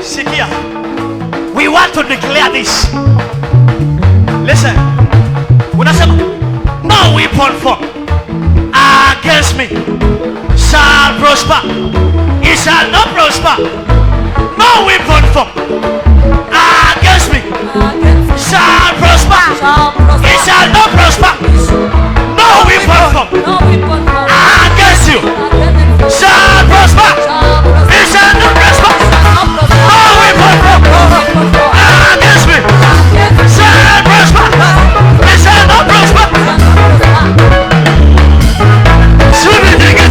Sikia. We want to declare this. Listen. Unasema, no weapon formed against me shall prosper. It shall not prosper. No weapon formed against me shall prosper. It shall not prosper. No weapon formed against you shall prosper. It shall not prosper. No weapon formed against me shall prosper. It shall not prosper. Should we take it?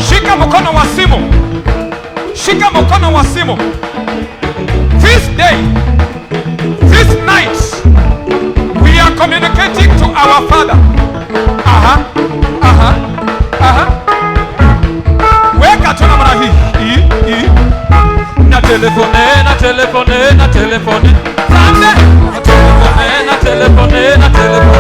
Shika mkono wa simu. Shika mkono wa simu. This day, this night, we are communicating to our Father. Weka tuna mara hii. Na telefone. Sande. Na telefone.